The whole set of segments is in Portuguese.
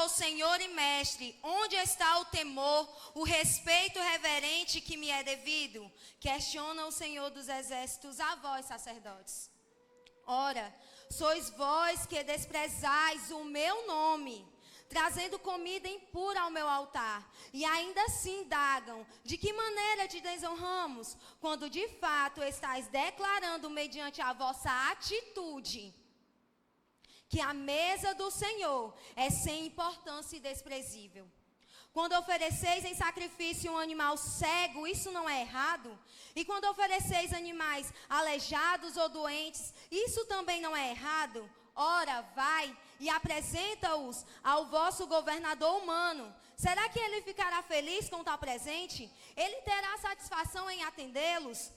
Senhor e Mestre, onde está o temor, o respeito reverente que me é devido? Questiona o Senhor dos Exércitos a vós, sacerdotes. Ora, sois vós que desprezais o meu nome, trazendo comida impura ao meu altar, e ainda assim indagam, de que maneira te desonramos, quando de fato estáis declarando mediante a vossa atitude, que a mesa do Senhor é sem importância e desprezível. Quando ofereceis em sacrifício um animal cego, isso não é errado? E quando ofereceis animais aleijados ou doentes, isso também não é errado? Ora, vai e apresenta-os ao vosso governador humano. Será que ele ficará feliz com tal presente? Ele terá satisfação em atendê-los?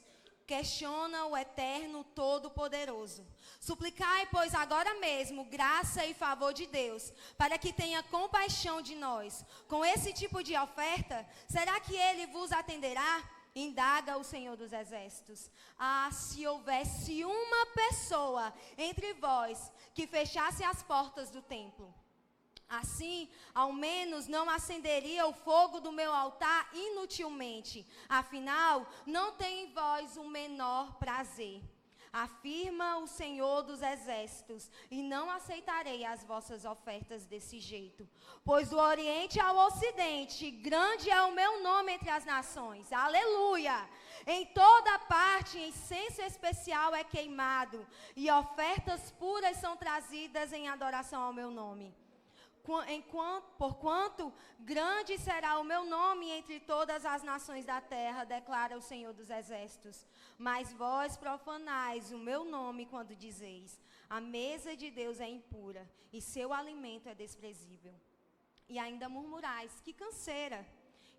Questiona o Eterno Todo-Poderoso. Suplicai, pois, agora mesmo, graça e favor de Deus, para que tenha compaixão de nós. Com esse tipo de oferta, será que ele vos atenderá? Indaga o Senhor dos Exércitos. Ah, se houvesse uma pessoa entre vós que fechasse as portas do templo. Assim, ao menos não acenderia o fogo do meu altar inutilmente. Afinal, não tem em vós o menor prazer. Afirma o Senhor dos Exércitos, e não aceitarei as vossas ofertas desse jeito. Pois do Oriente ao Ocidente, grande é o meu nome entre as nações. Aleluia! Em toda parte, incenso especial é queimado, e ofertas puras são trazidas em adoração ao meu nome. Porquanto grande será o meu nome entre todas as nações da terra, declara o Senhor dos Exércitos. Mas vós profanais o meu nome quando dizeis, a mesa de Deus é impura e seu alimento é desprezível. E ainda murmurais, que canseira!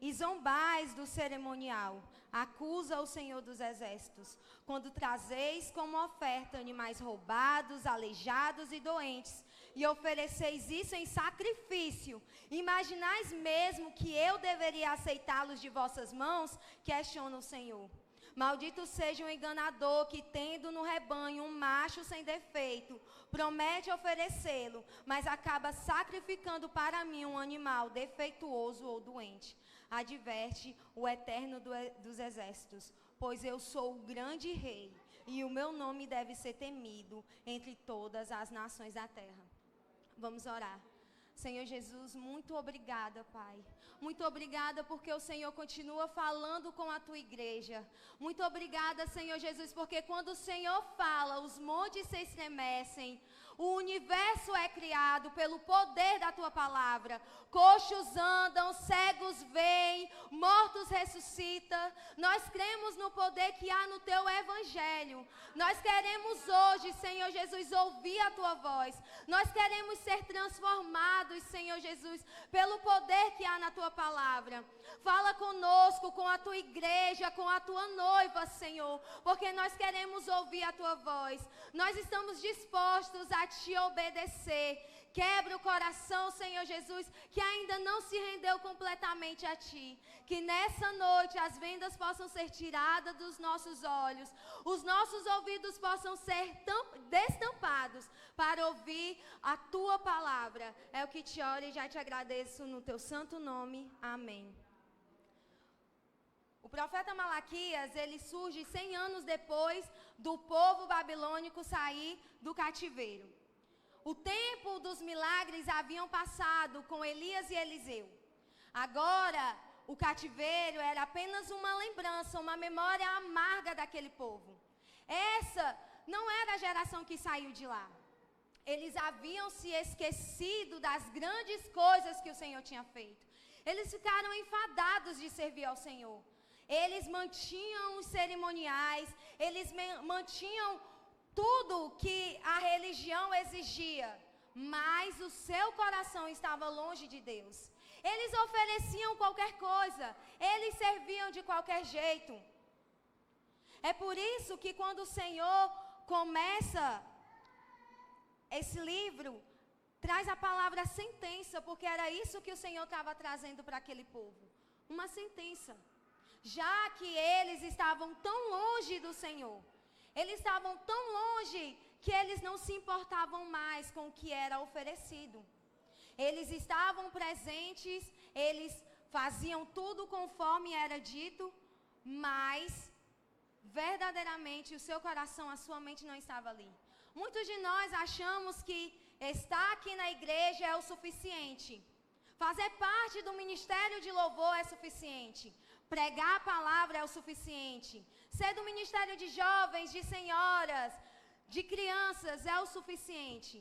E zombais do cerimonial, acusa o Senhor dos Exércitos, quando trazeis como oferta animais roubados, aleijados e doentes, e ofereceis isso em sacrifício. Imaginais mesmo que eu deveria aceitá-los de vossas mãos? Questiona o Senhor. Maldito seja o enganador que, tendo no rebanho um macho sem defeito, promete oferecê-lo, mas acaba sacrificando para mim um animal defeituoso ou doente. Adverte o Eterno dos Exércitos, pois eu sou o grande rei, e o meu nome deve ser temido entre todas as nações da terra. Vamos orar. Senhor Jesus, muito obrigada, Pai. Muito obrigada porque o Senhor continua falando com a tua igreja. Muito obrigada, Senhor Jesus, porque quando o Senhor fala, os montes se estremecem. O universo é criado pelo poder da tua palavra. Coxos andam, cegos veem, mortos ressuscitam. Nós cremos no poder que há no teu evangelho. Nós queremos hoje, Senhor Jesus, ouvir a tua voz. Nós queremos ser transformados, Senhor Jesus, pelo poder que há na tua palavra. Fala conosco, com a tua igreja, com a tua noiva, Senhor, porque nós queremos ouvir a tua voz. Nós estamos dispostos a te obedecer. Quebra o coração, Senhor Jesus, que ainda não se rendeu completamente a ti. Que nessa noite as vendas possam ser tiradas dos nossos olhos, os nossos ouvidos possam ser destampados para ouvir a tua palavra. É o que te oro e já te agradeço no teu santo nome. Amém. O profeta Malaquias, ele surge 100 anos depois do povo babilônico sair do cativeiro. O tempo dos milagres haviam passado com Elias e Eliseu. Agora, o cativeiro era apenas uma lembrança, uma memória amarga daquele povo. Essa não era a geração que saiu de lá. Eles haviam se esquecido das grandes coisas que o Senhor tinha feito. Eles ficaram enfadados de servir ao Senhor. Eles mantinham os cerimoniais, eles mantinham tudo que a religião exigia, mas o seu coração estava longe de Deus. Eles ofereciam qualquer coisa, eles serviam de qualquer jeito. É por isso que quando o Senhor começa esse livro, traz a palavra sentença, porque era isso que o Senhor estava trazendo para aquele povo. Uma sentença. Já que eles estavam tão longe do Senhor, eles estavam tão longe que eles não se importavam mais com o que era oferecido. Eles estavam presentes, eles faziam tudo conforme era dito, mas verdadeiramente o seu coração, a sua mente não estava ali. Muitos de nós achamos que estar aqui na igreja é o suficiente. Fazer parte do ministério de louvor é suficiente. Pregar a palavra é o suficiente. Ser do ministério de jovens, de senhoras, de crianças é o suficiente.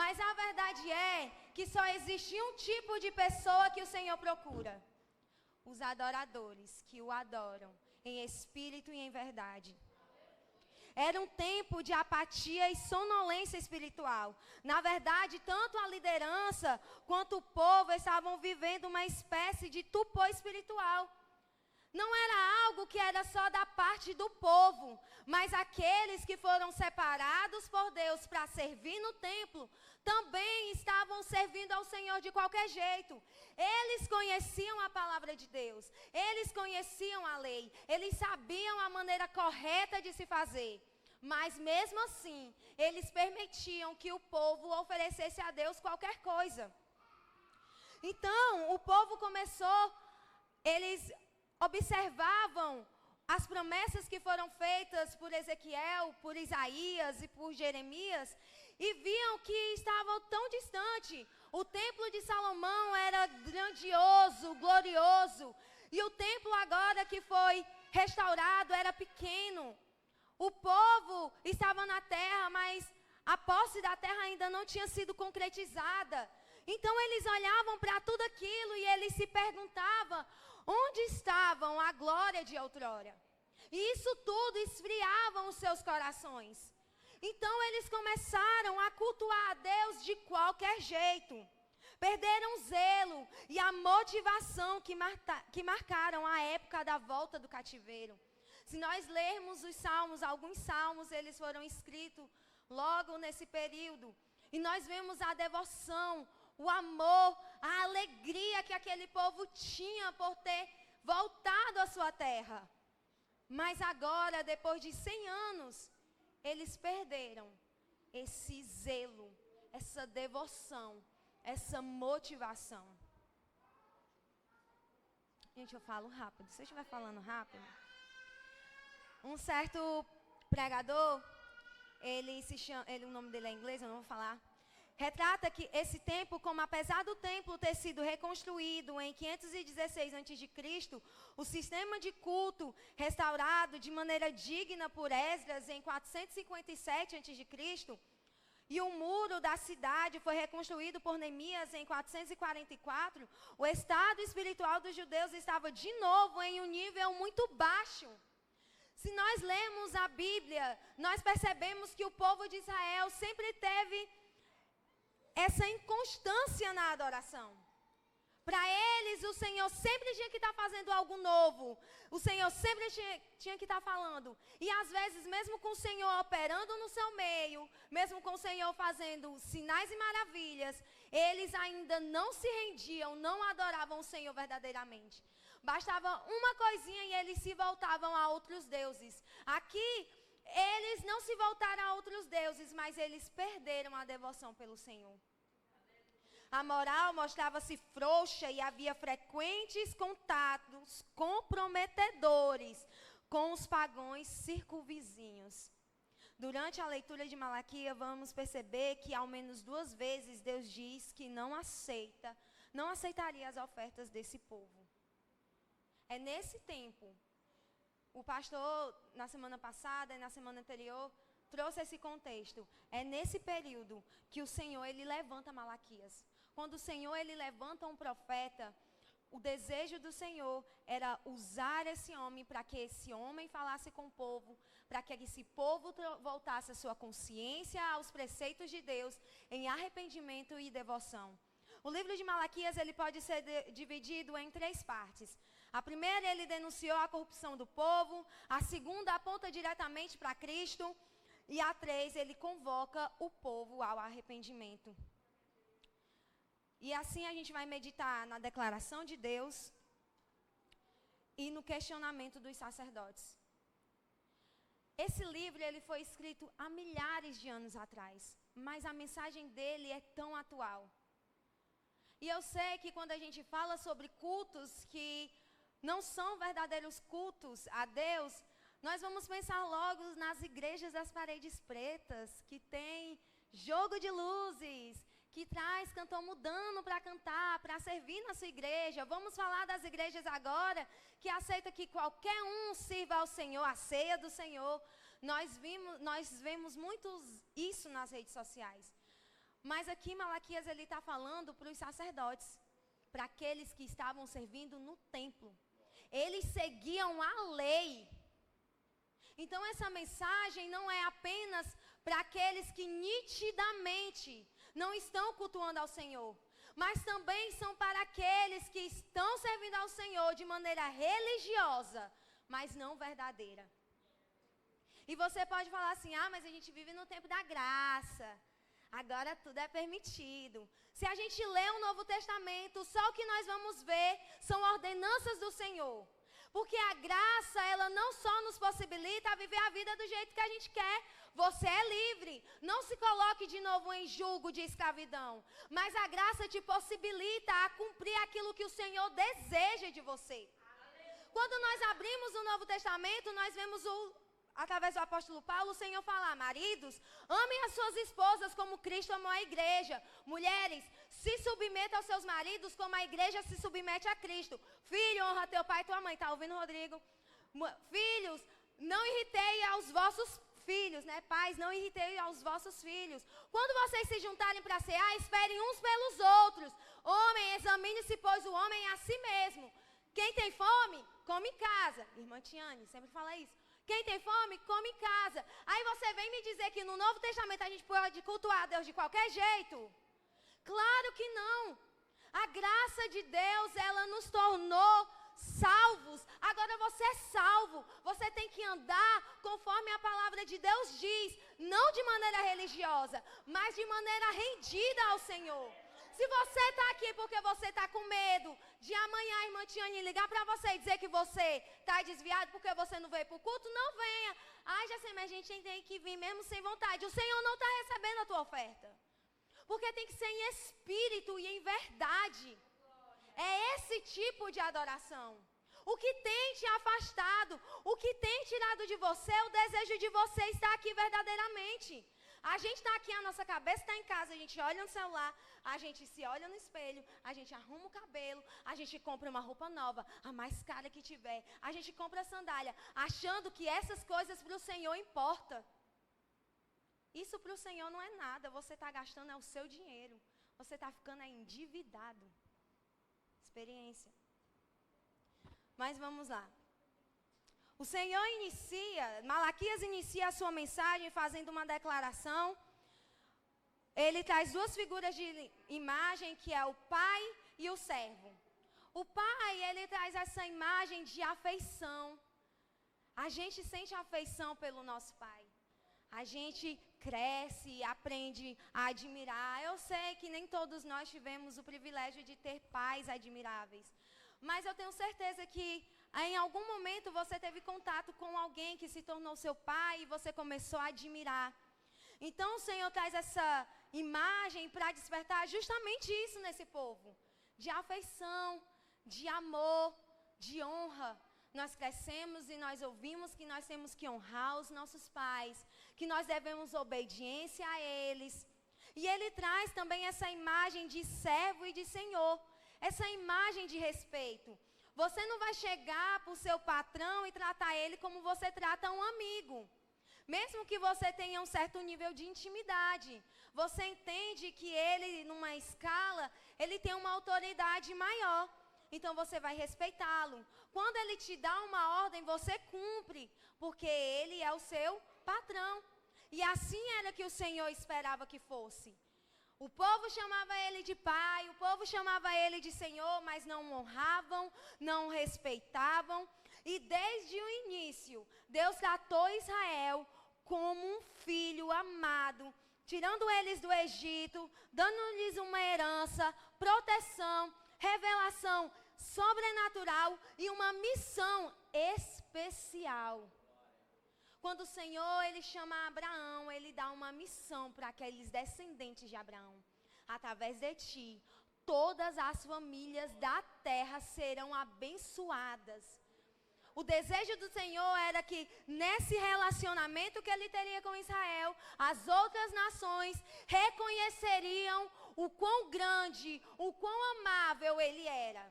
Mas a verdade é que só existe um tipo de pessoa que o Senhor procura: os adoradores que o adoram em espírito e em verdade. Era um tempo de apatia e sonolência espiritual. Na verdade, tanto a liderança quanto o povo estavam vivendo uma espécie de tupor espiritual. Não era algo que era só da parte do povo, mas aqueles que foram separados por Deus para servir no templo, também estavam servindo ao Senhor de qualquer jeito. Eles conheciam a palavra de Deus, eles conheciam a lei, eles sabiam a maneira correta de se fazer. Mas mesmo assim, eles permitiam que o povo oferecesse a Deus qualquer coisa. Então, o povo começou, eles observavam as promessas que foram feitas por Ezequiel, por Isaías e por Jeremias, e viam que estavam tão distante. O templo de Salomão era grandioso, glorioso, e o templo agora que foi restaurado era pequeno. O povo estava na terra, mas a posse da terra ainda não tinha sido concretizada. Então eles olhavam para tudo aquilo e eles se perguntavam: onde estavam a glória de outrora? E isso tudo esfriava os seus corações. Então eles começaram a cultuar a Deus de qualquer jeito. Perderam o zelo e a motivação que marcaram a época da volta do cativeiro. Se nós lermos os salmos, alguns salmos, eles foram escritos logo nesse período. E nós vemos a devoção, o amor, a alegria que aquele povo tinha por ter voltado à sua terra. Mas agora, depois de 100 anos, eles perderam esse zelo, essa devoção, essa motivação. Gente, eu falo rápido. Se eu estiver falando rápido... Um certo pregador, o nome dele é inglês, eu não vou falar, retrata que esse tempo, como apesar do templo ter sido reconstruído em 516 a.C., o sistema de culto restaurado de maneira digna por Esdras em 457 a.C., e o muro da cidade foi reconstruído por Neemias em 444, o estado espiritual dos judeus estava de novo em um nível muito baixo. Se nós lemos a Bíblia, nós percebemos que o povo de Israel sempre teve essa inconstância na adoração. Para eles, o Senhor sempre tinha que estar fazendo algo novo. O Senhor sempre tinha que estar falando. E às vezes, mesmo com o Senhor operando no seu meio, mesmo com o Senhor fazendo sinais e maravilhas, eles ainda não se rendiam, não adoravam o Senhor verdadeiramente. Bastava uma coisinha e eles se voltavam a outros deuses. Aqui, eles não se voltaram a outros deuses, mas eles perderam a devoção pelo Senhor. A moral mostrava-se frouxa e havia frequentes contatos comprometedores com os pagãos circunvizinhos. Durante a leitura de Malaquias, vamos perceber que ao menos 2 vezes Deus diz que não aceitaria as ofertas desse povo. É nesse tempo, o pastor, na semana passada e na semana anterior, trouxe esse contexto. É nesse período que o Senhor, ele levanta Malaquias. Quando o Senhor, ele levanta um profeta, o desejo do Senhor era usar esse homem para que esse homem falasse com o povo, para que esse povo voltasse a sua consciência aos preceitos de Deus em arrependimento e devoção. O livro de Malaquias, ele pode ser dividido em 3 partes. A primeira, ele denunciou a corrupção do povo. A segunda, aponta diretamente para Cristo. E a 3, ele convoca o povo ao arrependimento. E assim a gente vai meditar na declaração de Deus e no questionamento dos sacerdotes. Esse livro, ele foi escrito há milhares de anos atrás, mas a mensagem dele é tão atual. E eu sei que quando a gente fala sobre cultos que não são verdadeiros cultos a Deus, nós vamos pensar logo nas igrejas das paredes pretas, que tem jogo de luzes, que traz cantor mudando para cantar, para servir na sua igreja. Vamos falar das igrejas agora, que aceita que qualquer um sirva ao Senhor, a ceia do Senhor. Nós vemos muito isso nas redes sociais. Mas aqui Malaquias ele está falando para os sacerdotes, para aqueles que estavam servindo no templo. Eles seguiam a lei. Então essa mensagem não é apenas para aqueles que nitidamente não estão cultuando ao Senhor, mas também são para aqueles que estão servindo ao Senhor de maneira religiosa, mas não verdadeira. E você pode falar assim, mas a gente vive no tempo da graça, agora tudo é permitido. Se a gente lê o Novo Testamento, só o que nós vamos ver são ordenanças do Senhor. Porque a graça, ela não só nos possibilita viver a vida do jeito que a gente quer. Você é livre. Não se coloque de novo em julgo de escravidão. Mas a graça te possibilita a cumprir aquilo que o Senhor deseja de você. Quando nós abrimos o Novo Testamento, nós vemos através do apóstolo Paulo, o Senhor falar, maridos, amem as suas esposas como Cristo amou a igreja. Mulheres, se submetam aos seus maridos como a igreja se submete a Cristo. Filho, honra teu pai e tua mãe. Tá ouvindo, Rodrigo? Filhos, não irritei aos vossos filhos, né? Pais, não irritei aos vossos filhos. Quando vocês se juntarem para cear, esperem uns pelos outros. Homem, examine-se, pois o homem é a si mesmo. Quem tem fome, come em casa. Irmã Tiane sempre fala isso. Quem tem fome, come em casa. Aí você vem me dizer que no Novo Testamento a gente pode cultuar a Deus de qualquer jeito? Claro que não. A graça de Deus, ela nos tornou salvos. Agora você é salvo. Você tem que andar conforme a palavra de Deus diz. Não de maneira religiosa, mas de maneira rendida ao Senhor. Se você está aqui porque você está com medo de amanhã a irmã Tiane ligar para você e dizer que você está desviado porque você não veio para o culto, não venha. Já sei, mas a gente tem que vir mesmo sem vontade. O Senhor não está recebendo a tua oferta. Porque tem que ser em espírito e em verdade. É esse tipo de adoração. O que tem te afastado, o que tem tirado de você, o desejo de você estar aqui verdadeiramente. A gente está aqui, a nossa cabeça está em casa, a gente olha no celular, a gente se olha no espelho, a gente arruma o cabelo, a gente compra uma roupa nova, a mais cara que tiver, a gente compra a sandália, achando que essas coisas para o Senhor importam. Isso para o Senhor não é nada, você está gastando o seu dinheiro, você está ficando endividado. Experiência. Mas vamos lá. O Senhor Malaquias inicia a sua mensagem fazendo uma declaração. Ele traz duas figuras de imagem, que é o pai e o servo. O pai, ele traz essa imagem de afeição. A gente sente afeição pelo nosso pai. A gente cresce, aprende a admirar. Eu sei que nem todos nós tivemos o privilégio de ter pais admiráveis. Mas eu tenho certeza que em algum momento você teve contato com alguém que se tornou seu pai e você começou a admirar. Então o Senhor traz essa imagem para despertar justamente isso nesse povo. De afeição, de amor, de honra. Nós crescemos e nós ouvimos que nós temos que honrar os nossos pais, que nós devemos obediência a eles. E ele traz também essa imagem de servo e de senhor, essa imagem de respeito. Você não vai chegar para o seu patrão e tratar ele como você trata um amigo. Mesmo que você tenha um certo nível de intimidade, você entende que ele, numa escala, ele tem uma autoridade maior. Então você vai respeitá-lo. Quando ele te dá uma ordem, você cumpre, porque ele é o seu patrão. E assim era que o Senhor esperava que fosse. O povo chamava ele de pai, o povo chamava ele de Senhor, mas não honravam, não respeitavam. E desde o início, Deus tratou Israel como um filho amado, tirando eles do Egito, dando-lhes uma herança, proteção, revelação sobrenatural e uma missão especial. Quando o Senhor, ele chama Abraão, ele dá uma missão para aqueles descendentes de Abraão. Através de ti, todas as famílias da terra serão abençoadas. O desejo do Senhor era que nesse relacionamento que ele teria com Israel, as outras nações reconheceriam o quão grande, o quão amável ele era.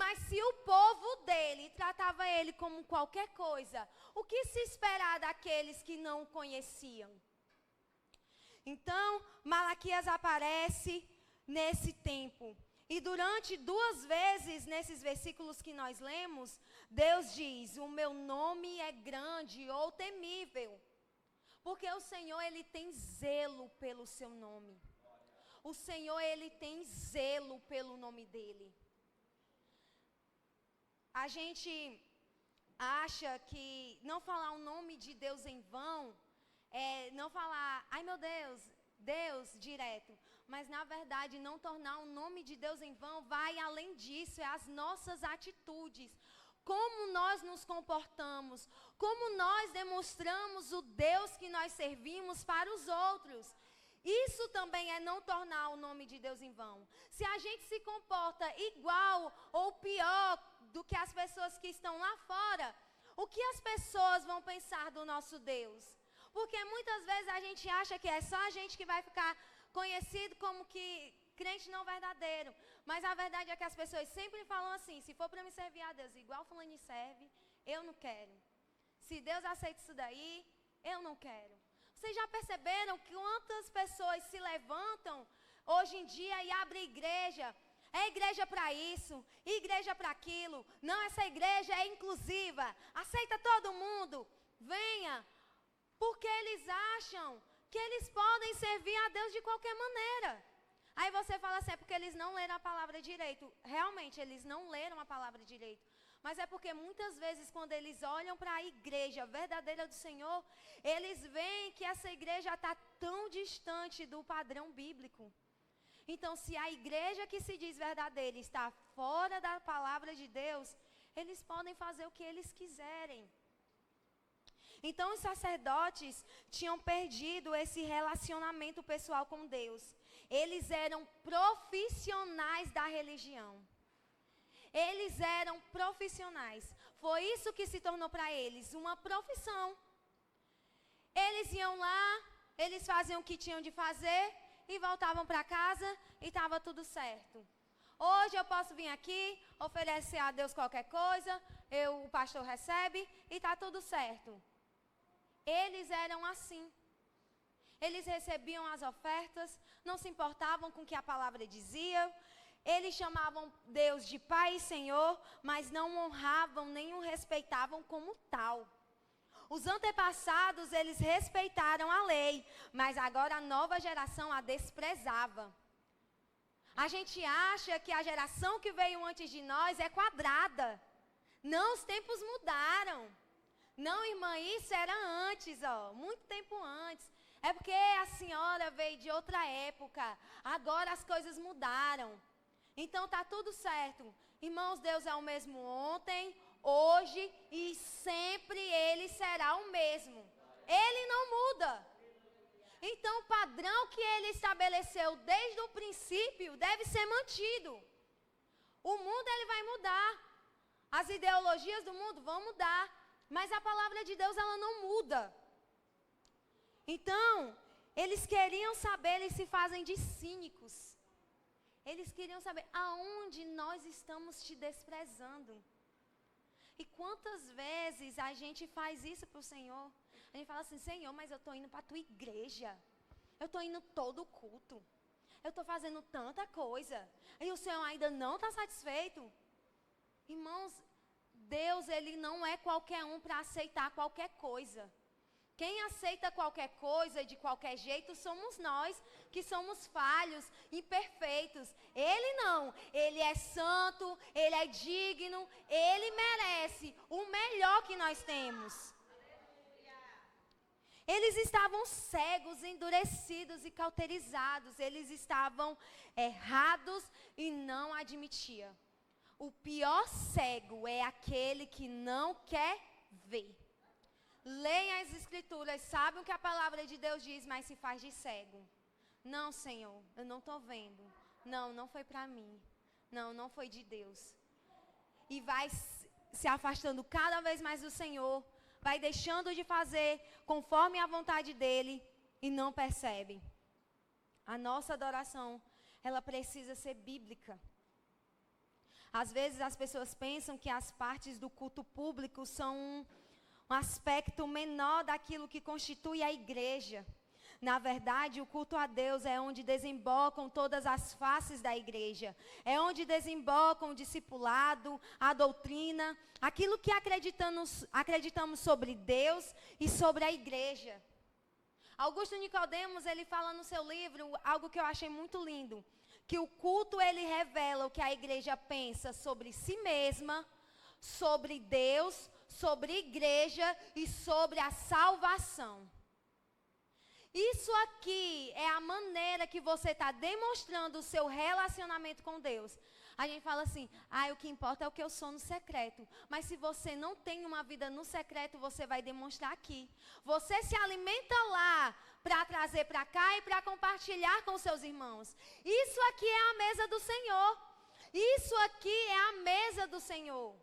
Mas se o povo dele tratava ele como qualquer coisa, o que se esperar daqueles que não o conheciam? Então, Malaquias aparece nesse tempo. E durante 2 vezes, nesses versículos que nós lemos, Deus diz: o meu nome é grande ou temível. Porque o Senhor, ele tem zelo pelo seu nome. O Senhor, ele tem zelo pelo nome dele. A gente acha que não falar o nome de Deus em vão é não falar, ai meu Deus, Deus direto. Mas na verdade não tornar o nome de Deus em vão vai além disso, é as nossas atitudes. Como nós nos comportamos, como nós demonstramos o Deus que nós servimos para os outros. Isso também é não tornar o nome de Deus em vão. Se a gente se comporta igual ou pior do que as pessoas que estão lá fora, o que as pessoas vão pensar do nosso Deus? Porque muitas vezes a gente acha que é só a gente que vai ficar conhecido como que crente não verdadeiro. Mas a verdade é que as pessoas sempre falam assim: se for para me servir a Deus igual fulano serve, eu não quero. Se Deus aceita isso daí, eu não quero. Vocês já perceberam que quantas pessoas se levantam hoje em dia e abrem igreja? É igreja para isso, igreja para aquilo. Não, essa igreja é inclusiva, aceita todo mundo, venha. Porque eles acham que eles podem servir a Deus de qualquer maneira. Aí você fala assim, é porque eles não leram a palavra direito. Realmente, eles não leram a palavra direito. Mas é porque muitas vezes, quando eles olham para a igreja verdadeira do Senhor, eles veem que essa igreja está tão distante do padrão bíblico. Então, se a igreja que se diz verdadeira está fora da palavra de Deus, eles podem fazer o que eles quiserem. Então, os sacerdotes tinham perdido esse relacionamento pessoal com Deus. Eles eram profissionais da religião. Eles eram profissionais. Foi isso que se tornou para eles uma profissão. Eles iam lá, eles faziam o que tinham de fazer e voltavam para casa e estava tudo certo. Hoje eu posso vir aqui, oferecer a Deus qualquer coisa, o pastor recebe e está tudo certo. Eles eram assim. Eles recebiam as ofertas, não se importavam com o que a palavra dizia. Eles chamavam Deus de Pai e Senhor, mas não honravam nem o respeitavam como tal. Os antepassados, eles respeitaram a lei, mas agora a nova geração a desprezava. A gente acha que a geração que veio antes de nós é quadrada. Não, os tempos mudaram. Não, irmã, isso era antes, muito tempo antes. É porque a senhora veio de outra época. Agora as coisas mudaram. Então está tudo certo. Irmãos, Deus é o mesmo ontem, hoje e sempre Ele será o mesmo. Ele não muda. Então o padrão que Ele estabeleceu desde o princípio deve ser mantido. O mundo ele vai mudar. As ideologias do mundo vão mudar. Mas a palavra de Deus ela não muda. Então, eles queriam saber, eles se fazem de cínicos. Eles queriam saber aonde nós estamos te desprezando. E quantas vezes a gente faz isso para o Senhor? A gente fala assim, Senhor, mas eu estou indo para a tua igreja. Eu estou indo todo culto. Eu estou fazendo tanta coisa. E o Senhor ainda não está satisfeito. Irmãos, Deus, Ele não é qualquer um para aceitar qualquer coisa. Quem aceita qualquer coisa de qualquer jeito somos nós, que somos falhos, imperfeitos. Ele não. Ele é santo, Ele é digno, Ele merece o melhor que nós temos. Eles estavam cegos, endurecidos e cauterizados. Eles estavam errados e não admitiam. O pior cego é aquele que não quer ver. Leia as escrituras, sabe o que a palavra de Deus diz, mas se faz de cego. Não, Senhor, eu não estou vendo. Não foi para mim. Não foi de Deus. E vai se afastando cada vez mais do Senhor, vai deixando de fazer conforme a vontade dEle e não percebe. A nossa adoração, ela precisa ser bíblica. Às vezes as pessoas pensam que as partes do culto público são um aspecto menor daquilo que constitui a igreja. Na verdade, o culto a Deus é onde desembocam todas as faces da igreja. É onde desembocam o discipulado, a doutrina, aquilo que acreditamos sobre Deus e sobre a igreja. Augusto Nicodemos, ele fala no seu livro algo que eu achei muito lindo. Que o culto, ele revela o que a igreja pensa sobre si mesma, sobre Deus, sobre a igreja e sobre a salvação. Isso aqui é a maneira que você está demonstrando o seu relacionamento com Deus. A gente fala assim, o que importa é o que eu sou no secreto. Mas se você não tem uma vida no secreto, você vai demonstrar aqui. Você se alimenta lá para trazer para cá e para compartilhar com seus irmãos. Isso aqui é a mesa do Senhor. Isso aqui é a mesa do Senhor.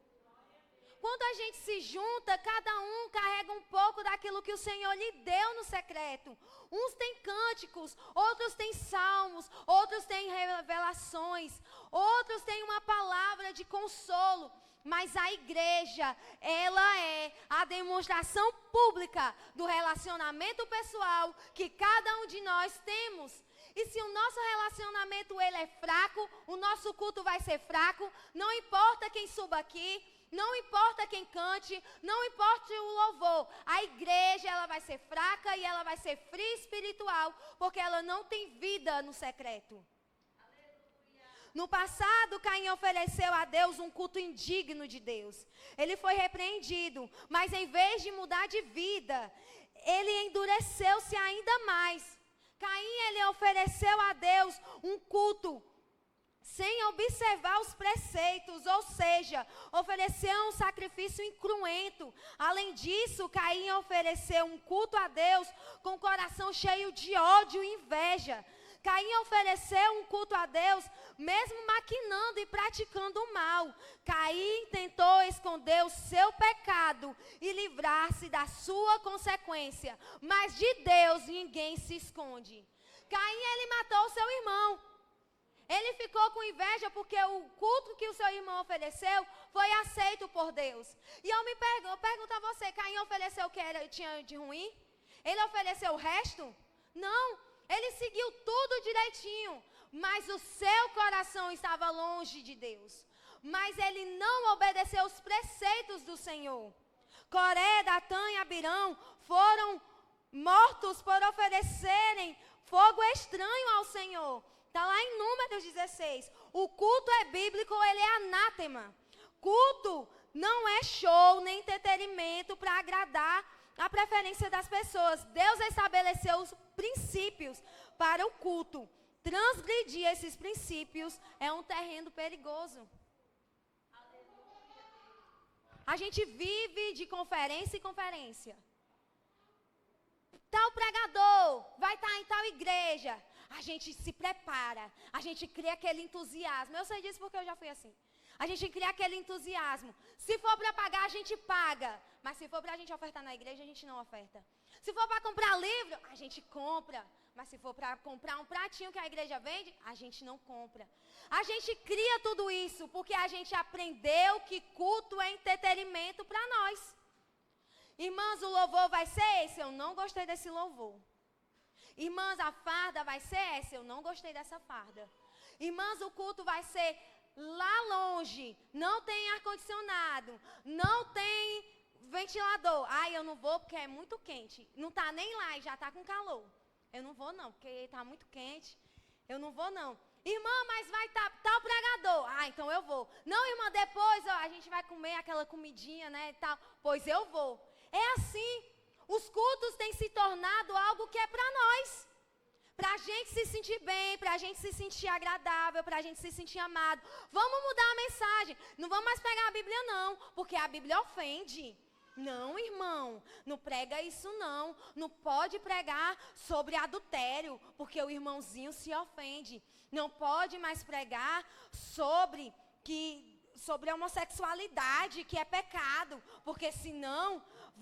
Quando a gente se junta, cada um carrega um pouco daquilo que o Senhor lhe deu no secreto. Uns têm cânticos, outros têm salmos, outros têm revelações, outros têm uma palavra de consolo. Mas a igreja, ela é a demonstração pública do relacionamento pessoal que cada um de nós temos. E se o nosso relacionamento ele é fraco, o nosso culto vai ser fraco, não importa quem suba aqui, não importa quem cante, não importa o louvor, a igreja ela vai ser fraca e ela vai ser fria espiritual, porque ela não tem vida no secreto. No passado, Caim ofereceu a Deus um culto indigno de Deus. Ele foi repreendido, mas em vez de mudar de vida, ele endureceu-se ainda mais. Caim, ele ofereceu a Deus um culto sem observar os preceitos, ou seja, ofereceu um sacrifício incruento. Além disso, Caim ofereceu um culto a Deus com o coração cheio de ódio e inveja. Caim ofereceu um culto a Deus, mesmo maquinando e praticando o mal. Caim tentou esconder o seu pecado e livrar-se da sua consequência. Mas de Deus ninguém se esconde. Caim, ele matou o seu irmão. Ele ficou com inveja porque o culto que o seu irmão ofereceu foi aceito por Deus. E eu pergunto a você, Caim ofereceu o que tinha de ruim? Ele ofereceu o resto? Não, ele seguiu tudo direitinho, mas o seu coração estava longe de Deus. Mas ele não obedeceu os preceitos do Senhor. Coré, Datã e Abirão foram mortos por oferecerem fogo estranho ao Senhor. Está lá em Números 16. O culto é bíblico, ele é anátema. Culto não é show nem entretenimento para agradar a preferência das pessoas. Deus estabeleceu os princípios para o culto. Transgredir esses princípios é um terreno perigoso. A gente vive de conferência em conferência. Tal pregador vai estar em tal igreja. A gente se prepara, a gente cria aquele entusiasmo. Eu sei disso porque eu já fui assim. A gente cria aquele entusiasmo. Se for para pagar, a gente paga. Mas se for para a gente ofertar na igreja, a gente não oferta. Se for para comprar livro, a gente compra. Mas se for para comprar um pratinho que a igreja vende, a gente não compra. A gente cria tudo isso porque a gente aprendeu que culto é entretenimento para nós. Irmãs, o louvor vai ser esse? Eu não gostei desse louvor. Irmãs, a farda vai ser essa? Eu não gostei dessa farda. Irmãs, o culto vai ser lá longe. Não tem ar-condicionado. Não tem ventilador. Eu não vou porque é muito quente. Não está nem lá e já está com calor. Eu não vou não, porque está muito quente. Eu não vou não. Irmã, mas vai estar tal pregador. Então eu vou. Não, irmã, depois a gente vai comer aquela comidinha, né, e tal. Pois eu vou. É assim. Os cultos têm se tornado algo que é para nós. Para a gente se sentir bem, para a gente se sentir agradável, para a gente se sentir amado. Vamos mudar a mensagem. Não vamos mais pegar a Bíblia não, porque a Bíblia ofende. Não, irmão, não prega isso não. Não pode pregar sobre adultério, porque o irmãozinho se ofende. Não pode mais pregar sobre a homossexualidade, que é pecado, porque senão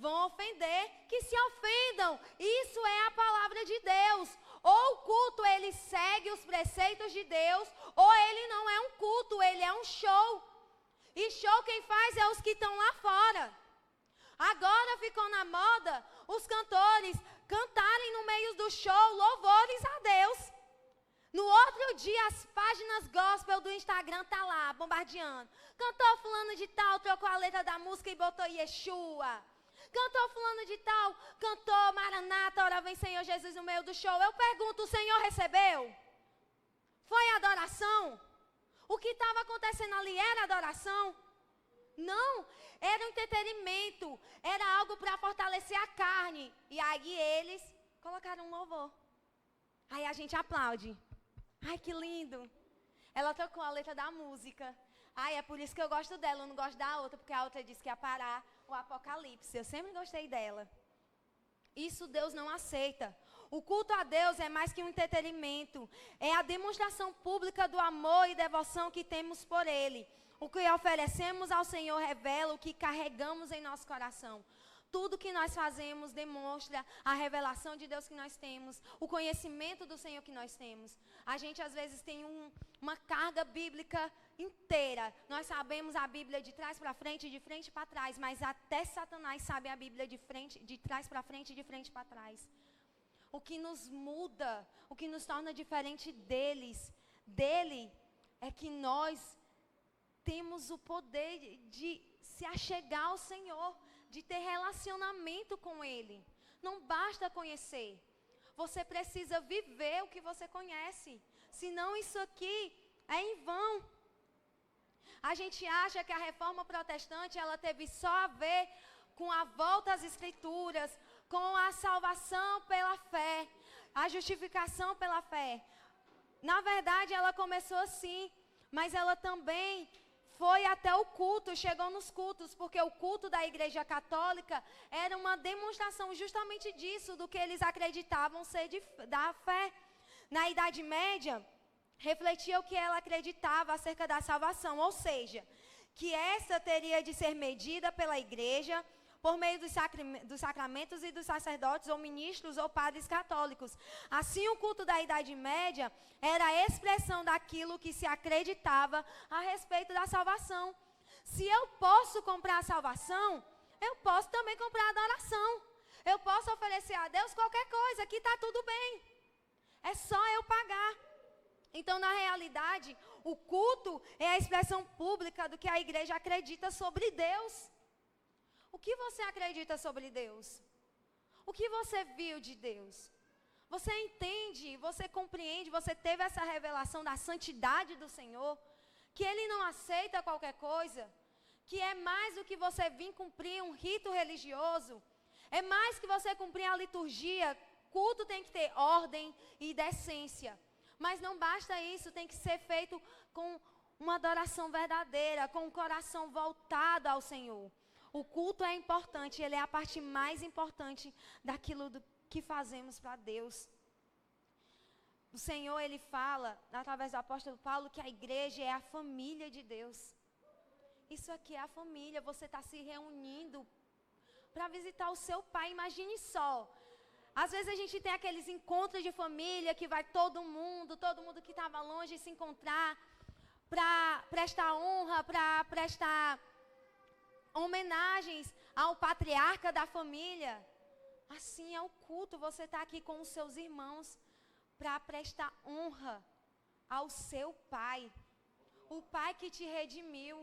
vão ofender. Que se ofendam. Isso é a palavra de Deus. Ou o culto ele segue os preceitos de Deus, ou ele não é um culto, ele é um show. E show quem faz é os que estão lá fora. Agora ficou na moda os cantores cantarem no meio do show louvores a Deus. No outro dia, as páginas gospel do Instagram tá lá, bombardeando. Cantor fulano de tal, trocou a letra da música e botou Yeshua. Cantor fulano de tal, cantou Maranata, ora vem Senhor Jesus no meio do show. Eu pergunto, o Senhor recebeu? Foi adoração? O que estava acontecendo ali era adoração? Não, era um entretenimento, era algo para fortalecer a carne. E aí eles colocaram um louvor. Aí a gente aplaude. Ai, que lindo. Ela tocou a letra da música. Ai, é por isso que eu gosto dela, eu não gosto da outra, porque a outra disse que ia parar o Apocalipse. Eu sempre gostei dela. Isso Deus não aceita. O culto a Deus é mais que um entretenimento. É a demonstração pública do amor e devoção que temos por Ele. O que oferecemos ao Senhor revela o que carregamos em nosso coração. Tudo que nós fazemos demonstra a revelação de Deus que nós temos, o conhecimento do Senhor que nós temos. A gente às vezes tem uma carga bíblica inteira. Nós sabemos a Bíblia de trás para frente, de frente para trás, mas até Satanás sabe a Bíblia de trás para frente e de frente para trás. O que nos muda, o que nos torna diferente dele, é que nós temos o poder de se achegar ao Senhor, de ter relacionamento com Ele. Não basta conhecer. Você precisa viver o que você conhece. Senão isso aqui é em vão. A gente acha que a reforma protestante, ela teve só a ver com a volta às Escrituras, com a salvação pela fé, a justificação pela fé. Na verdade, ela começou assim, mas ela também foi até o culto, chegou nos cultos, porque o culto da Igreja Católica era uma demonstração justamente disso, do que eles acreditavam ser da fé. Na Idade Média, refletia o que ela acreditava acerca da salvação, ou seja, que essa teria de ser medida pela Igreja por meio dos sacramentos e dos sacerdotes ou ministros ou padres católicos. Assim, o culto da Idade Média era a expressão daquilo que se acreditava a respeito da salvação. Se eu posso comprar a salvação, eu posso também comprar a adoração. Eu posso oferecer a Deus qualquer coisa, que está tudo bem. É só eu pagar. Então, na realidade, o culto é a expressão pública do que a igreja acredita sobre Deus. O que você acredita sobre Deus? O que você viu de Deus? Você entende, você compreende, você teve essa revelação da santidade do Senhor, que Ele não aceita qualquer coisa, que é mais do que você vir cumprir um rito religioso, é mais que você cumprir a liturgia. Culto tem que ter ordem e decência, mas não basta isso, tem que ser feito com uma adoração verdadeira, com o coração voltado ao Senhor. O culto é importante, ele é a parte mais importante daquilo que fazemos para Deus. O Senhor, ele fala, através do apóstolo Paulo, que a igreja é a família de Deus. Isso aqui é a família, você está se reunindo para visitar o seu pai. Imagine só, às vezes a gente tem aqueles encontros de família, que vai todo mundo que estava longe se encontrar, para prestar honra, para prestar homenagens ao patriarca da família. Assim é o culto, você está aqui com os seus irmãos para prestar honra ao seu pai. O pai que te redimiu,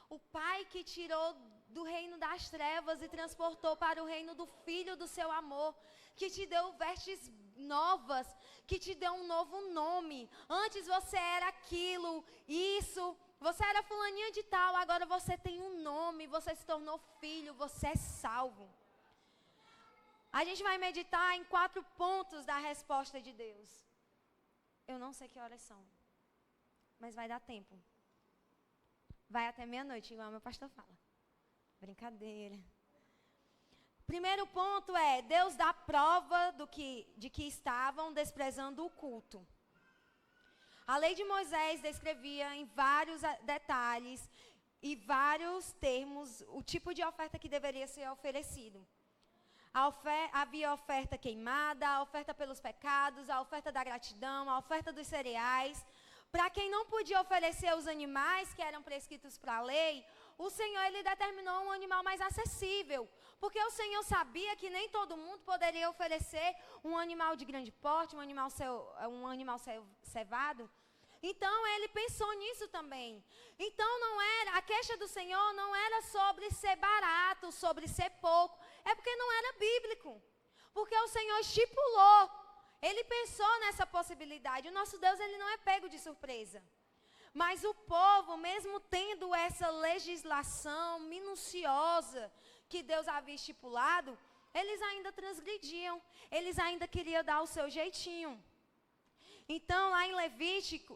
o pai que tirou do reino das trevas e transportou para o reino do Filho do seu amor, que te deu vestes novas, que te deu um novo nome. Antes você era aquilo, isso, você era fulaninha de tal, agora você tem um nome, você se tornou filho, você é salvo. A gente vai meditar em 4 pontos da resposta de Deus. Eu não sei que horas são, mas vai dar tempo. Vai até meia-noite, igual meu pastor fala. Brincadeira. Primeiro ponto é, Deus dá prova de que estavam desprezando o culto. A lei de Moisés descrevia em vários detalhes e vários termos o tipo de oferta que deveria ser oferecido. Havia oferta queimada, a oferta pelos pecados, a oferta da gratidão, a oferta dos cereais. Para quem não podia oferecer os animais que eram prescritos para a lei, o Senhor ele determinou um animal mais acessível. Porque o Senhor sabia que nem todo mundo poderia oferecer um animal de grande porte, um animal cevado. Então, ele pensou nisso também. Então, a queixa do Senhor não era sobre ser barato, sobre ser pouco. É porque não era bíblico. Porque o Senhor estipulou. Ele pensou nessa possibilidade. O nosso Deus, ele não é pego de surpresa. Mas o povo, mesmo tendo essa legislação minuciosa que Deus havia estipulado, eles ainda transgrediam. Eles ainda queriam dar o seu jeitinho. Então,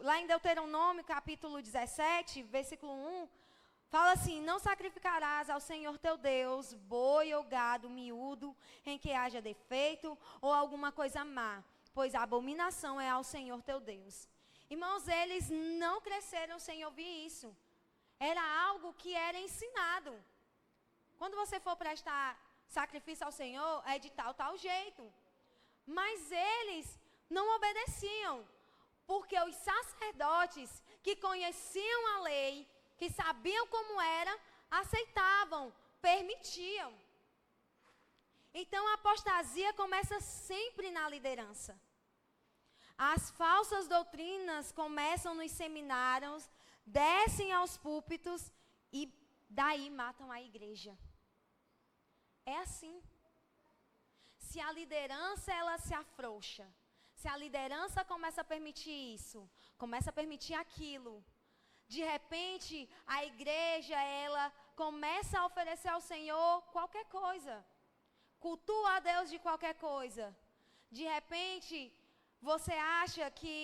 lá em Deuteronômio, capítulo 17, versículo 1, fala assim: não sacrificarás ao Senhor teu Deus boi ou gado miúdo em que haja defeito ou alguma coisa má, pois a abominação é ao Senhor teu Deus. Irmãos, eles não cresceram sem ouvir isso. Era algo que era ensinado. Quando você for prestar sacrifício ao Senhor, é de tal jeito. Mas eles não obedeciam, porque os sacerdotes que conheciam a lei, que sabiam como era, aceitavam, permitiam. Então a apostasia começa sempre na liderança. As falsas doutrinas começam nos seminários, descem aos púlpitos e daí matam a igreja. É assim. Se a liderança ela se afrouxa, se a liderança começa a permitir isso, começa a permitir aquilo, de repente a igreja ela começa a oferecer ao Senhor qualquer coisa, cultua a Deus de qualquer coisa. De repente você acha que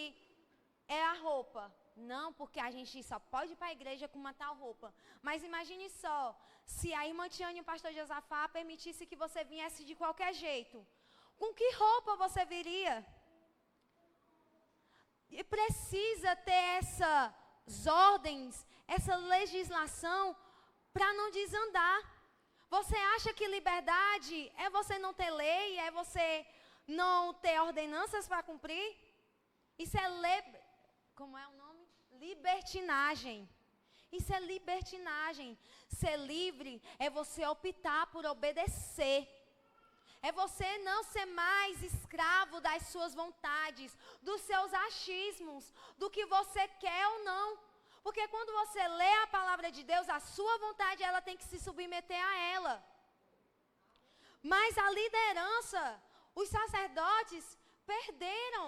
é a roupa. Não, porque a gente só pode ir para a igreja com uma tal roupa. Mas imagine só, se a irmã Tiane e o pastor Josafá permitisse que você viesse de qualquer jeito, com que roupa você viria? E precisa ter essas ordens, essa legislação para não desandar. Você acha que liberdade é você não ter lei, é você não ter ordenanças para cumprir? Isso é como é o nome? Libertinagem. Isso é libertinagem. Ser livre é você optar por obedecer. É você não ser mais escravo das suas vontades, dos seus achismos, do que você quer ou não. Porque quando você lê a palavra de Deus, a sua vontade ela tem que se submeter a ela. Mas a liderança, os sacerdotes perderam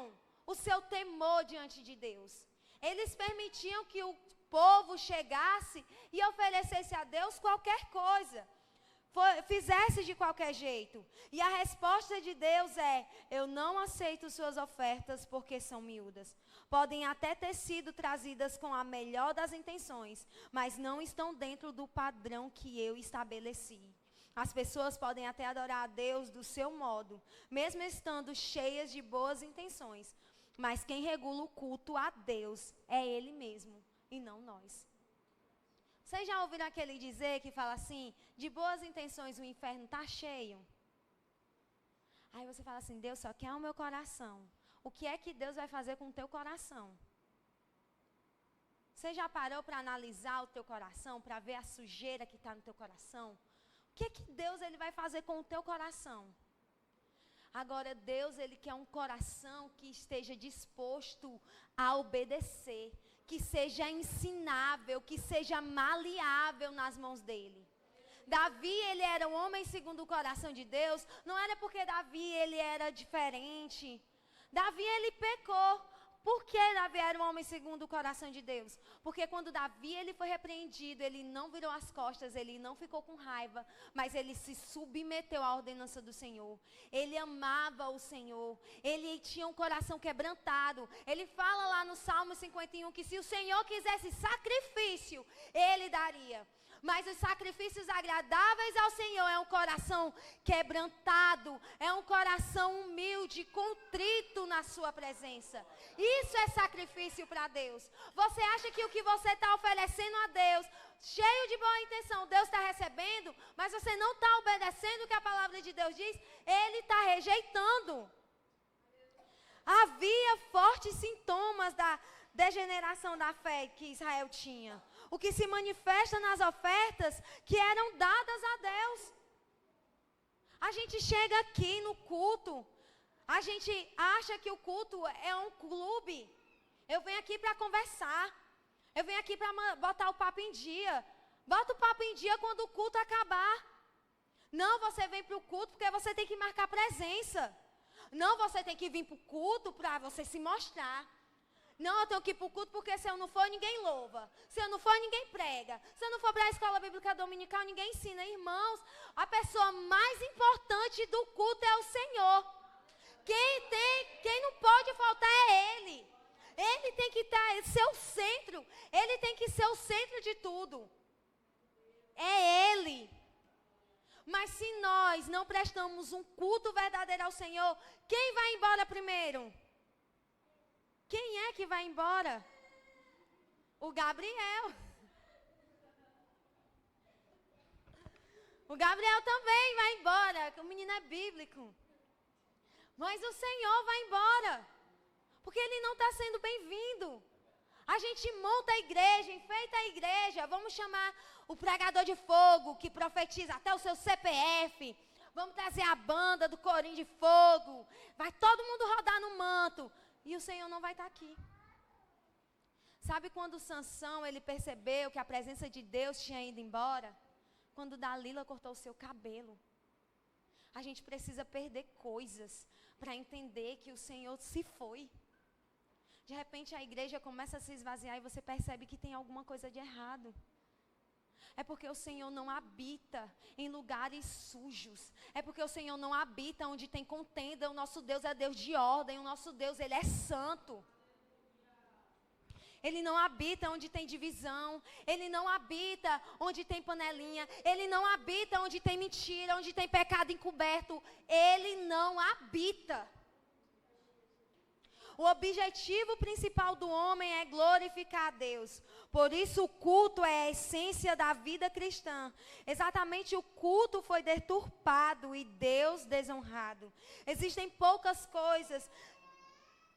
o seu temor diante de Deus. Eles permitiam que o povo chegasse e oferecesse a Deus qualquer coisa. Fizesse de qualquer jeito. E a resposta de Deus é: eu não aceito suas ofertas porque são miúdas. Podem até ter sido trazidas com a melhor das intenções, mas não estão dentro do padrão que eu estabeleci. As pessoas podem até adorar a Deus do seu modo, mesmo estando cheias de boas intenções. Mas quem regula o culto a Deus é Ele mesmo e não nós. Vocês já ouviram aquele dizer que fala assim: de boas intenções o inferno está cheio? Aí você fala assim: Deus só quer o meu coração. O que é que Deus vai fazer com o teu coração? Você já parou para analisar o teu coração, para ver a sujeira que está no teu coração? O que é que Deus ele vai fazer com o teu coração? Agora, Deus, Ele quer um coração que esteja disposto a obedecer, que seja ensinável, que seja maleável nas mãos dEle. Davi, ele era um homem segundo o coração de Deus, não era porque Davi, ele era diferente. Davi, ele pecou. Por que Davi era um homem segundo o coração de Deus? Porque quando Davi ele foi repreendido, ele não virou as costas, ele não ficou com raiva, mas ele se submeteu à ordenança do Senhor. Ele amava o Senhor, ele tinha um coração quebrantado. Ele fala lá no Salmo 51 que se o Senhor quisesse sacrifício, Ele daria. Mas os sacrifícios agradáveis ao Senhor é um coração quebrantado, é um coração humilde, contrito na sua presença. Isso é sacrifício para Deus. Você acha que o que você está oferecendo a Deus, cheio de boa intenção, Deus está recebendo, mas você não está obedecendo o que a palavra de Deus diz, Ele está rejeitando. Havia fortes sintomas da degeneração da fé que Israel tinha. O que se manifesta nas ofertas que eram dadas a Deus. A gente chega aqui no culto, a gente acha que o culto é um clube. Eu venho aqui para conversar, eu venho aqui para botar o papo em dia. Bota o papo em dia quando o culto acabar. Não, você vem para o culto porque você tem que marcar presença. Não, você tem que vir para o culto para você se mostrar. Não, eu tenho que ir para o culto porque se eu não for, ninguém louva. Se eu não for, ninguém prega. Se eu não for para a escola bíblica dominical, ninguém ensina. Irmãos, a pessoa mais importante do culto é o Senhor. Quem não pode faltar é Ele. Ele tem que ser o centro. Ele tem que ser o centro de tudo. É Ele. Mas se nós não prestamos um culto verdadeiro ao Senhor, quem vai embora primeiro? Quem é que vai embora? O Gabriel. O Gabriel também vai embora, que o menino é bíblico. Mas o Senhor vai embora, porque Ele não está sendo bem-vindo. A gente monta a igreja, enfeita a igreja, vamos chamar o pregador de fogo, que profetiza até o seu CPF. Vamos trazer a banda do corinho de fogo. Vai todo mundo rodar no manto. E o Senhor não vai estar aqui. Sabe quando Sansão, ele percebeu que a presença de Deus tinha ido embora? Quando Dalila cortou o seu cabelo. A gente precisa perder coisas para entender que o Senhor se foi. De repente a igreja começa a se esvaziar e você percebe que tem alguma coisa de errado. É porque o Senhor não habita em lugares sujos. É porque o Senhor não habita onde tem contenda. O nosso Deus é Deus de ordem. O nosso Deus, Ele é santo. Ele não habita onde tem divisão. Ele não habita onde tem panelinha. Ele não habita onde tem mentira, onde tem pecado encoberto. Ele não habita. O objetivo principal do homem é glorificar a Deus. Por isso o culto é a essência da vida cristã. Exatamente o culto foi deturpado e Deus desonrado. Existem poucas coisas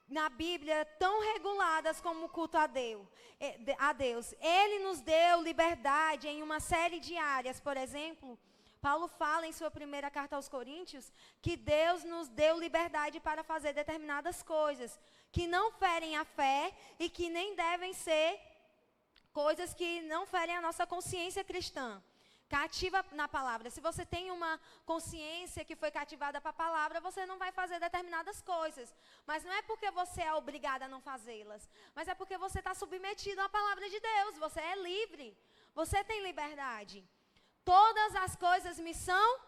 na Bíblia tão reguladas como o culto a Deus. Ele nos deu liberdade em uma série de áreas. Por exemplo, Paulo fala em sua primeira carta aos Coríntios que Deus nos deu liberdade para fazer determinadas coisas que não ferem a fé e que nem devem ser coisas que não ferem a nossa consciência cristã. Cativa na palavra. Se você tem uma consciência que foi cativada para a palavra, você não vai fazer determinadas coisas. Mas não é porque você é obrigada a não fazê-las, mas é porque você está submetido à palavra de Deus. Você é livre. Você tem liberdade. Todas as coisas me são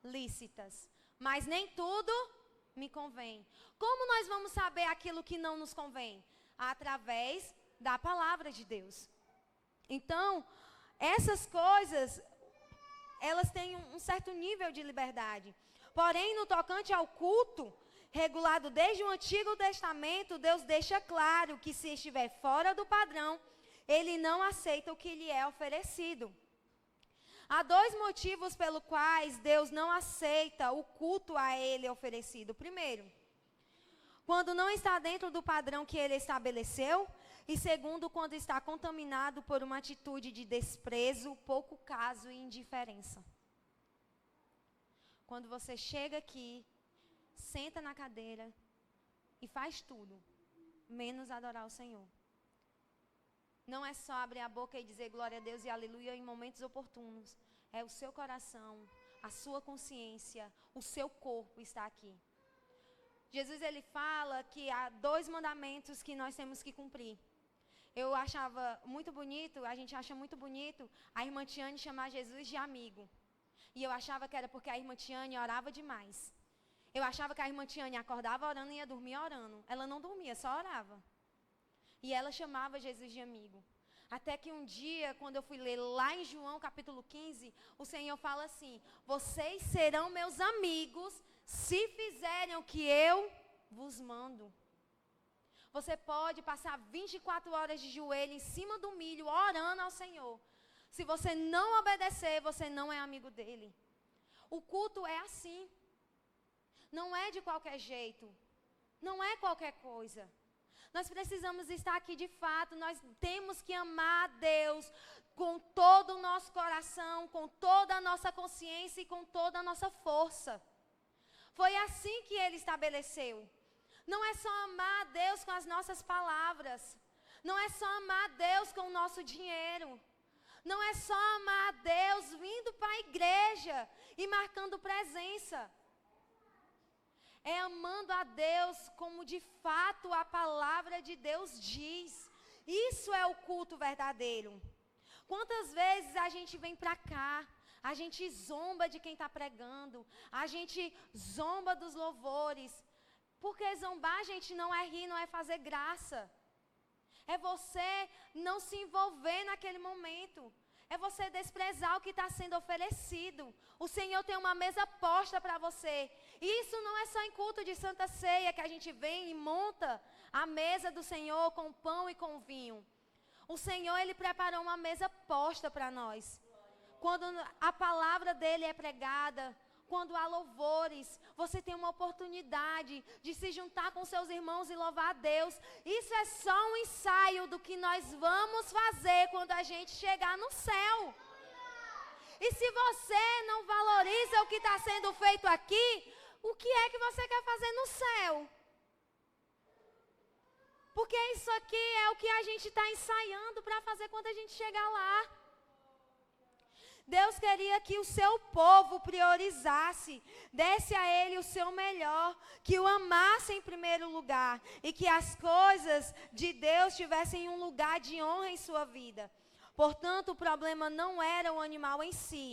lícitas, mas nem tudo me convém. Como nós vamos saber aquilo que não nos convém? Através da palavra de Deus. Então, essas coisas, elas têm um certo nível de liberdade. Porém, no tocante ao culto, regulado desde o Antigo Testamento, Deus deixa claro que se estiver fora do padrão, Ele não aceita o que lhe é oferecido. Há dois motivos pelos quais Deus não aceita o culto a Ele oferecido. Primeiro, quando não está dentro do padrão que Ele estabeleceu. E segundo, quando está contaminado por uma atitude de desprezo, pouco caso e indiferença. Quando você chega aqui, senta na cadeira e faz tudo, menos adorar o Senhor. Não é só abrir a boca e dizer glória a Deus e aleluia em momentos oportunos. É o seu coração, a sua consciência, o seu corpo está aqui. Jesus, ele fala que há 2 mandamentos que nós temos que cumprir. Eu achava muito bonito, a gente acha muito bonito, a irmã Tiane chamar Jesus de amigo. E eu achava que era porque a irmã Tiane orava demais. Eu achava que a irmã Tiane acordava orando e ia dormir orando. Ela não dormia, só orava. E ela chamava Jesus de amigo. Até que um dia, quando eu fui ler lá em João capítulo 15, o Senhor fala assim: vocês serão meus amigos se fizerem o que eu vos mando. Você pode passar 24 horas de joelho em cima do milho, orando ao Senhor. Se você não obedecer, você não é amigo dele. O culto é assim. Não é de qualquer jeito. Não é qualquer coisa. Nós precisamos estar aqui de fato. Nós temos que amar a Deus com todo o nosso coração, com toda a nossa consciência e com toda a nossa força. Foi assim que ele estabeleceu. Não é só amar a Deus com as nossas palavras. Não é só amar a Deus com o nosso dinheiro. Não é só amar a Deus vindo para a igreja e marcando presença. É amando a Deus como de fato a palavra de Deus diz. Isso é o culto verdadeiro. Quantas vezes a gente vem para cá, a gente zomba de quem está pregando, a gente zomba dos louvores. Porque zombar, gente, não é rir, não é fazer graça. É você não se envolver naquele momento. É você desprezar o que está sendo oferecido. O Senhor tem uma mesa posta para você. E isso não é só em culto de Santa Ceia que a gente vem e monta a mesa do Senhor com pão e com vinho. O Senhor, Ele preparou uma mesa posta para nós. Quando a palavra dEle é pregada, quando há louvores, você tem uma oportunidade de se juntar com seus irmãos e louvar a Deus. Isso é só um ensaio do que nós vamos fazer quando a gente chegar no céu. E se você não valoriza o que está sendo feito aqui, o que é que você quer fazer no céu? Porque isso aqui é o que a gente está ensaiando para fazer quando a gente chegar lá. Deus queria que o seu povo priorizasse, desse a Ele o seu melhor, que o amasse em primeiro lugar e que as coisas de Deus tivessem um lugar de honra em sua vida. Portanto, o problema não era o animal em si.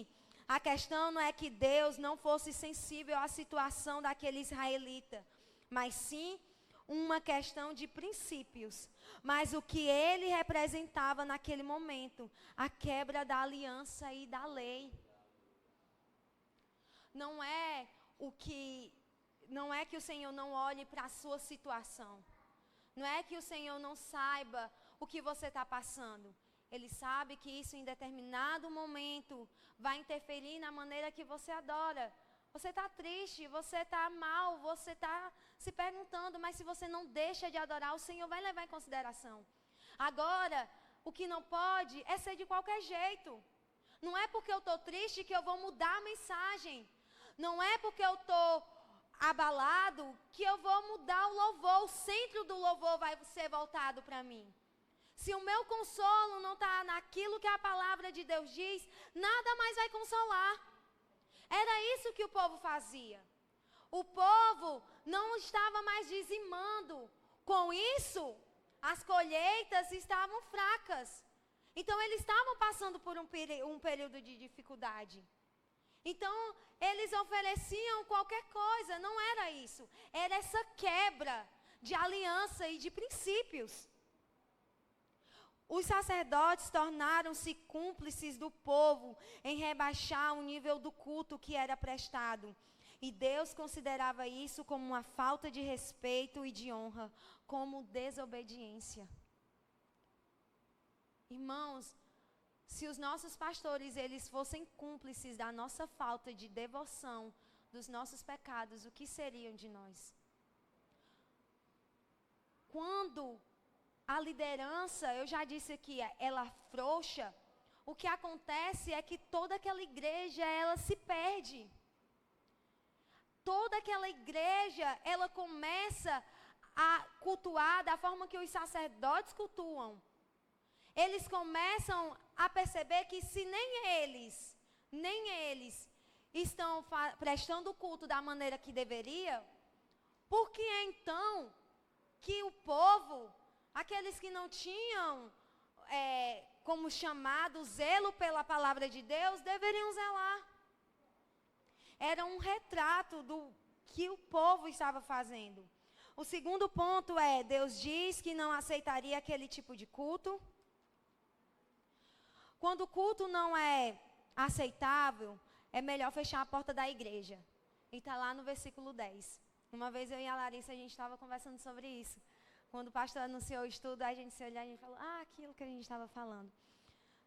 A questão não é que Deus não fosse sensível à situação daquele israelita, mas sim uma questão de princípios. Mas o que ele representava naquele momento, a quebra da aliança e da lei. Não é que o Senhor não olhe para a sua situação. Não é que o Senhor não saiba o que você está passando. Ele sabe que isso em determinado momento vai interferir na maneira que você adora. Você está triste, você está mal, você está se perguntando, mas se você não deixa de adorar, o Senhor vai levar em consideração. Agora, o que não pode é ser de qualquer jeito. Não é porque eu estou triste que eu vou mudar a mensagem. Não é porque eu estou abalado que eu vou mudar o louvor. O centro do louvor vai ser voltado para mim. Se o meu consolo não está naquilo que a palavra de Deus diz, nada mais vai consolar. Era isso que o povo fazia. O povo não estava mais dizimando. Com isso, as colheitas estavam fracas. Então, eles estavam passando por um período de dificuldade. Então, eles ofereciam qualquer coisa. Não era isso. Era essa quebra de aliança e de princípios. Os sacerdotes tornaram-se cúmplices do povo em rebaixar o nível do culto que era prestado. E Deus considerava isso como uma falta de respeito e de honra, como desobediência. Irmãos, se os nossos pastores eles fossem cúmplices da nossa falta de devoção, dos nossos pecados, o que seriam de nós? Quando a liderança, eu já disse aqui, ela afrouxa, o que acontece é que toda aquela igreja, ela se perde. Toda aquela igreja, ela começa a cultuar da forma que os sacerdotes cultuam. Eles começam a perceber que se nem eles estão prestando culto da maneira que deveria, por que então que o povo, aqueles que não tinham como chamado zelo pela palavra de Deus, deveriam zelar? Era um retrato do que o povo estava fazendo. O segundo ponto é, Deus diz que não aceitaria aquele tipo de culto. Quando o culto não é aceitável, é melhor fechar a porta da igreja. E está lá no versículo 10. Uma vez eu e a Larissa, a gente estava conversando sobre isso. Quando o pastor anunciou o estudo, a gente se olhou e a gente falou, aquilo que a gente estava falando.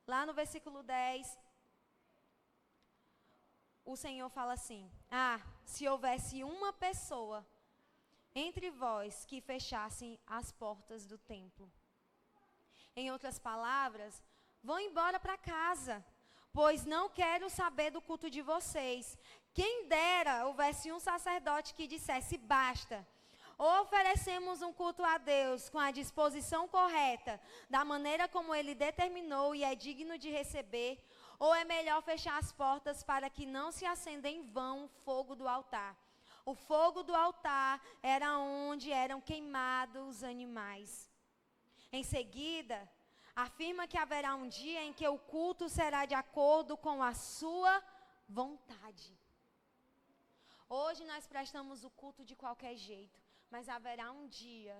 Lá no versículo 10, o Senhor fala assim, se houvesse uma pessoa entre vós que fechassem as portas do templo. Em outras palavras, vão embora para casa, pois não quero saber do culto de vocês. Quem dera houvesse um sacerdote que dissesse, basta. Ou oferecemos um culto a Deus com a disposição correta, da maneira como Ele determinou e é digno de receber, ou é melhor fechar as portas para que não se acenda em vão o fogo do altar. O fogo do altar era onde eram queimados os animais. Em seguida, afirma que haverá um dia em que o culto será de acordo com a sua vontade. Hoje nós prestamos o culto de qualquer jeito, mas haverá um dia,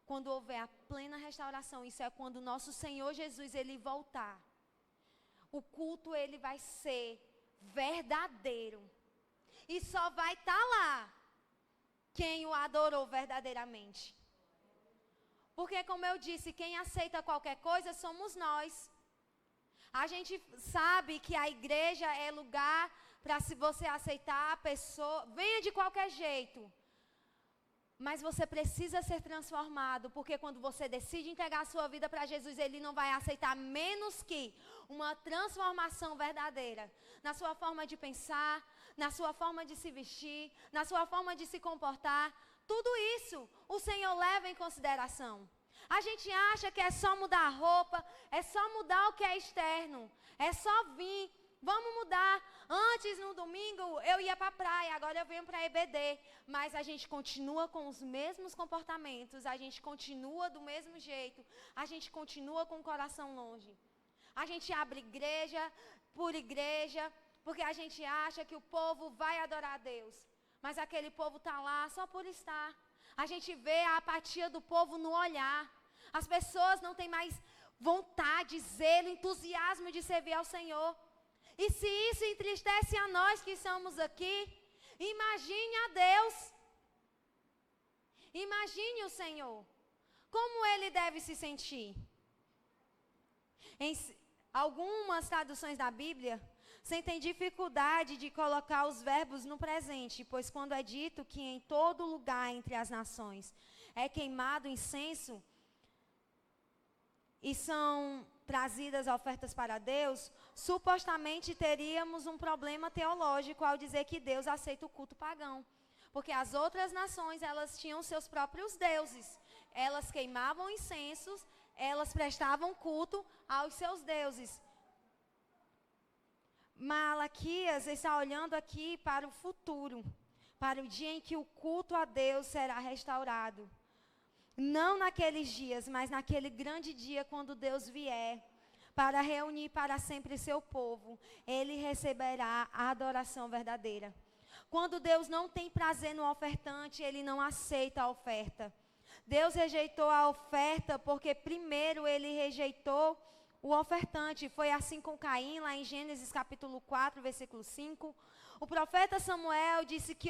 quando houver a plena restauração, isso é quando o nosso Senhor Jesus, Ele voltar. O culto, ele vai ser verdadeiro. E só vai estar lá quem o adorou verdadeiramente. Porque, como eu disse, quem aceita qualquer coisa somos nós. A gente sabe que a igreja é lugar para, se você aceitar a pessoa, venha de qualquer jeito. Mas você precisa ser transformado, porque quando você decide entregar a sua vida para Jesus, Ele não vai aceitar menos que uma transformação verdadeira. Na sua forma de pensar, na sua forma de se vestir, na sua forma de se comportar. Tudo isso o Senhor leva em consideração. A gente acha que é só mudar a roupa, é só mudar o que é externo, é só vir. Vamos mudar. Antes, no domingo, eu ia para a praia, agora eu venho para a EBD. Mas a gente continua com os mesmos comportamentos, a gente continua do mesmo jeito, a gente continua com o coração longe. A gente abre igreja, porque a gente acha que o povo vai adorar a Deus. Mas aquele povo está lá só por estar. A gente vê a apatia do povo no olhar. As pessoas não têm mais vontade, zelo, entusiasmo de servir ao Senhor. E se isso entristece a nós que estamos aqui, imagine a Deus. Imagine o Senhor. Como Ele deve se sentir? Em algumas traduções da Bíblia, sentem dificuldade de colocar os verbos no presente, pois quando é dito que em todo lugar entre as nações é queimado incenso e são trazidas ofertas para Deus, supostamente teríamos um problema teológico ao dizer que Deus aceita o culto pagão. Porque as outras nações, elas tinham seus próprios deuses. Elas queimavam incensos, elas prestavam culto aos seus deuses. Malaquias está olhando aqui para o futuro, para o dia em que o culto a Deus será restaurado. Não naqueles dias, mas naquele grande dia quando Deus vier para reunir para sempre seu povo, Ele receberá a adoração verdadeira. Quando Deus não tem prazer no ofertante, Ele não aceita a oferta. Deus rejeitou a oferta porque primeiro Ele rejeitou o ofertante. Foi assim com Caim, lá em Gênesis capítulo 4, versículo 5. O profeta Samuel disse que